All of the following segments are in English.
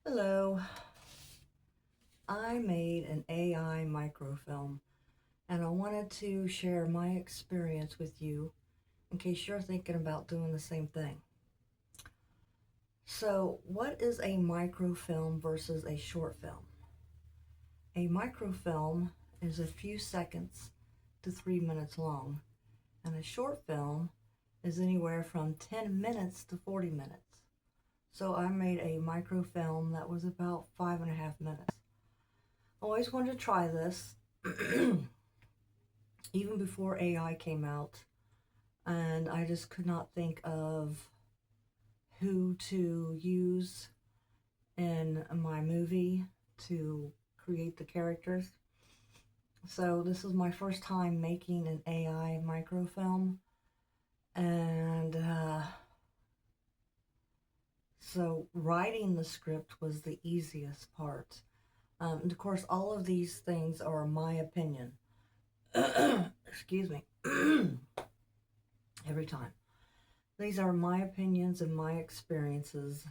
Hello. I made an AI microfilm and I wanted to share my experience with you in case you're thinking about doing the same thing. So, what is a microfilm versus a short film? A microfilm is a few seconds to 3 minutes long, and a short film is anywhere from 10 minutes to 40 minutes. So, I made a microfilm that was about 5.5 minutes. Always wanted to try this. Even before AI came out, and I just could not think of who to use in my movie to create the characters. So this is my first time making an AI microfilm, and so writing the script was the easiest part. And of course, all of these things are my opinion. Excuse me. Every time. These are my opinions and my experiences.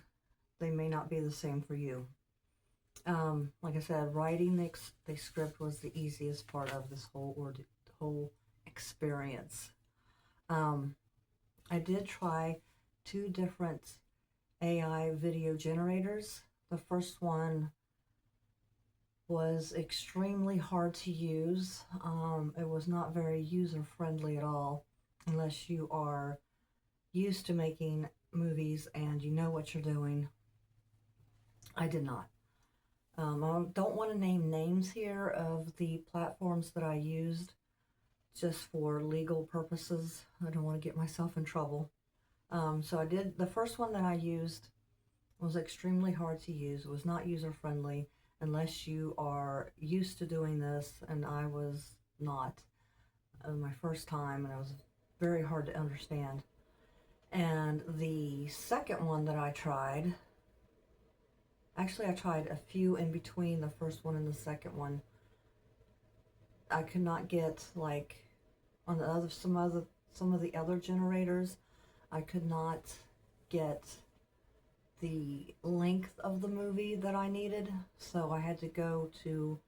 They may not be the same for you. Like I said, writing the script was the easiest part of this whole experience. Um, I did try two different AI video generators. The first one was extremely hard to use. It was not very user friendly at all, unless you are used to making movies and you know what you're doing. I did not. I don't want to name names here of the platforms that I used just for legal purposes. I don't want to get myself in trouble. So I did, the first one that I used was extremely hard to use. It was not user friendly unless you are used to doing this, and I was not. It was my first time and it was very hard to understand. And the second one that I tried, actually I tried a few in between the first one and the second one. I could not get, like, on the other some of the other generators, I could not get the length of the movie that I needed, so I had to go to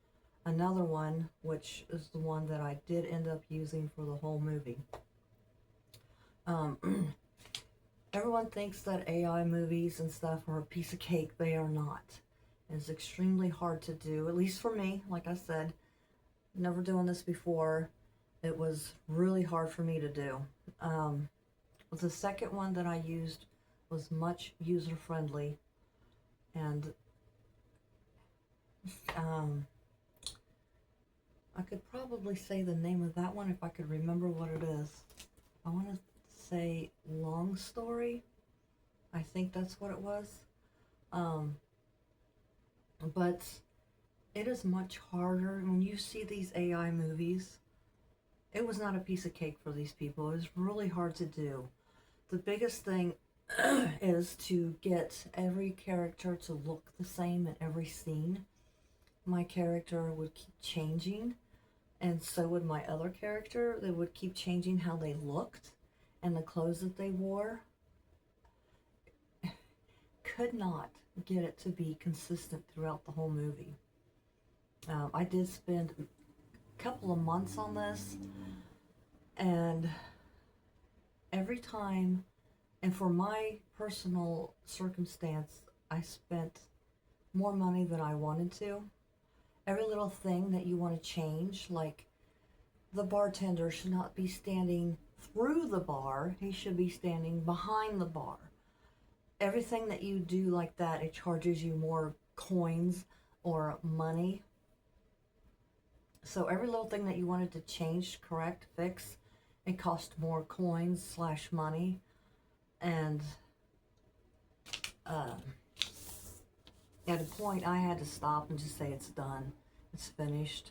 another one, which is the one that I did end up using for the whole movie. Everyone thinks that AI movies and stuff are a piece of cake. They are not. It's extremely hard to do, at least for me. Like I said, never doing this before. It was really hard for me to do. The second one that I used was much user friendly, and I could probably say the name of that one if I could remember what it is. I want to say Long Story. I think that's what it was. Um, but it is much harder when you see these AI movies. It was not a piece of cake for these people. It was really hard to do. The biggest thing is to get every character to look the same in every scene. My character would keep changing, and so would my other character. They would keep changing how they looked and the clothes that they wore. Could not get it to be consistent throughout the whole movie. I did spend a couple of months on this, and every time, and for my personal circumstance, I spent more money than I wanted to. Every little thing that you want to change, like the bartender should not be standing through the bar, he should be standing behind the bar. Everything that you do like that, it charges you more coins or money. So every little thing that you wanted to change, correct, fix, it cost more coins slash money. And uh, at a point I had to stop and just say it's done, it's finished.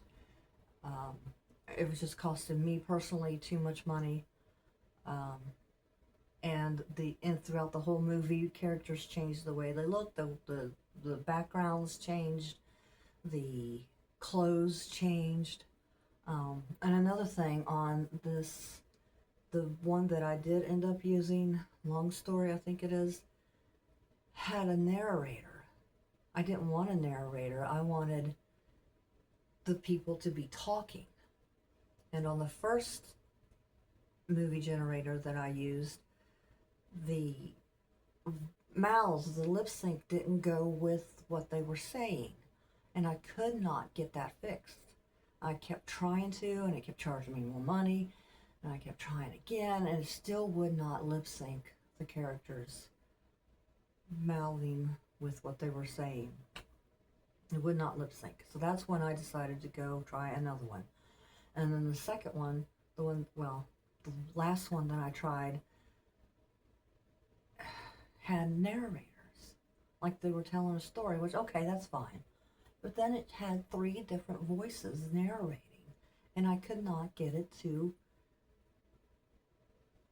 um, it was just costing me personally too much money. um, and throughout the whole movie, characters changed the way they looked, the backgrounds changed, the clothes changed. And another thing on this, the one that I did end up using, Long Story I think it is, had a narrator. I didn't want a narrator. I wanted the people to be talking. And on the first movie generator that I used, the mouths, the lip sync didn't go with what they were saying. And I could not get that fixed. I kept trying to, and it kept charging me more money. And I kept trying again, and it still would not lip sync the characters mouthing with what they were saying. It would not lip sync. So that's when I decided to go try another one. And then the second one, the last one that I tried had narrators. Like they were telling a story, which, okay, that's fine. But then it had 3 different voices narrating. And I could not get it to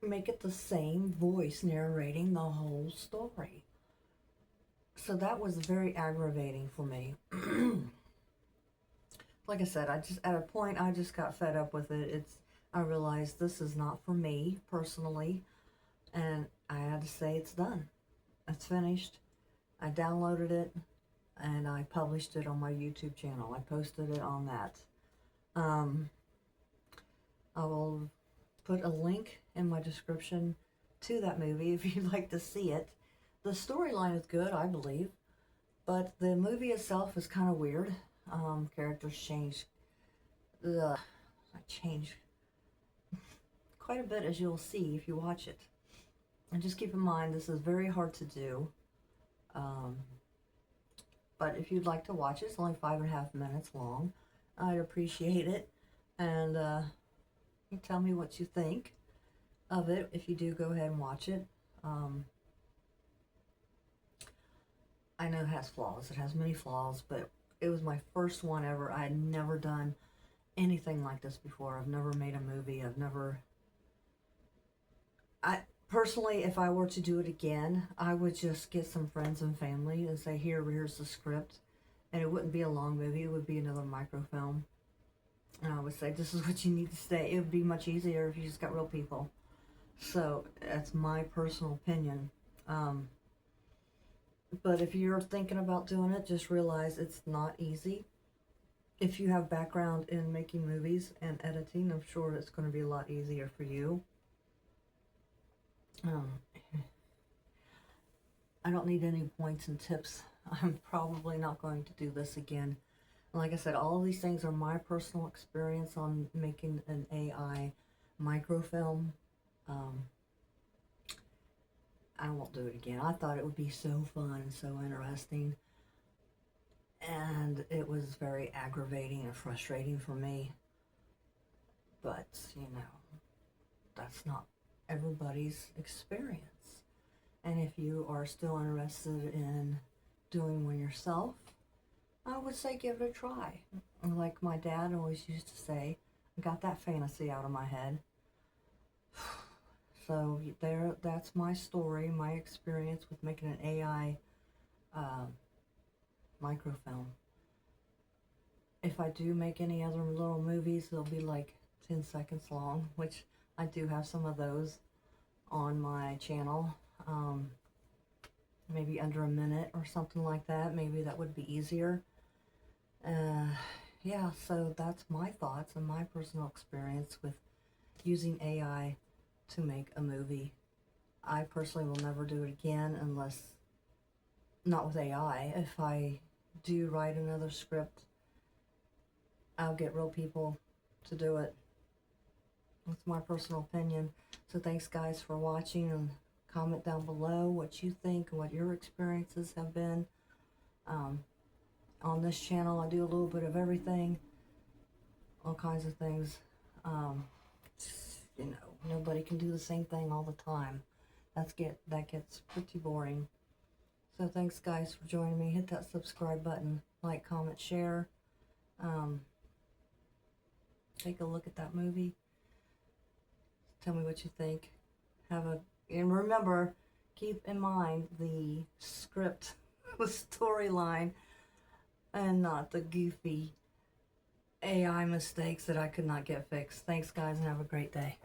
make it the same voice narrating the whole story. So that was very aggravating for me. Like I said, at a point I just got fed up with it. I realized this is not for me personally, and I had to say it's done. It's finished. I downloaded it and I published it on my YouTube channel. I posted it on that. I will put a link in my description to that movie if you'd like to see it. The storyline is good, I believe, but the movie itself is kind of weird. Characters change quite a bit, as you'll see if you watch it. And just keep in mind, this is very hard to do. But if you'd like to watch it, it's only 5.5 minutes long. I'd appreciate it. And you tell me what you think of it if you do go ahead and watch it. I know it has flaws. It has many flaws, but it was my first one ever. I had never done anything like this before. I've never made a movie. Personally, if I were to do it again, I would just get some friends and family and say, here's the script. And it wouldn't be a long movie. It would be another microfilm. And I would say, this is what you need to say. It would be much easier if you just got real people. So, that's my personal opinion. But if you're thinking about doing it, just realize it's not easy. If you have background in making movies and editing, I'm sure it's going to be a lot easier for you. I don't need any points and tips. I'm probably not going to do this again. Like I said, all of these things are my personal experience on making an AI microfilm. I won't do it again. I thought it would be so fun and so interesting. And it was very aggravating and frustrating for me. But, that's not everybody's experience. And if you are still interested in doing one yourself, I would say give it a try. Like my dad always used to say, I got that fantasy out of my head. So that's my story, my experience with making an AI microfilm. If I do make any other little movies, they'll be like 10 seconds long, which I do have some of those on my channel. Maybe under a minute or something like that. Maybe that would be easier. Yeah, so that's my thoughts and my personal experience with using AI to make a movie. I personally will never do it again not with AI. If I do write another script, I'll get real people to do it. That's my personal opinion. So thanks guys for watching, and comment down below what you think and what your experiences have been. On this channel I do a little bit of everything, all kinds of things. Nobody can do the same thing all the time. That gets pretty boring. So thanks guys for joining me. Hit that subscribe button, like, comment, share. Take a look at that movie. Tell me what you think. And remember, keep in mind the script, the storyline, and not the goofy AI mistakes that I could not get fixed. Thanks guys, and have a great day.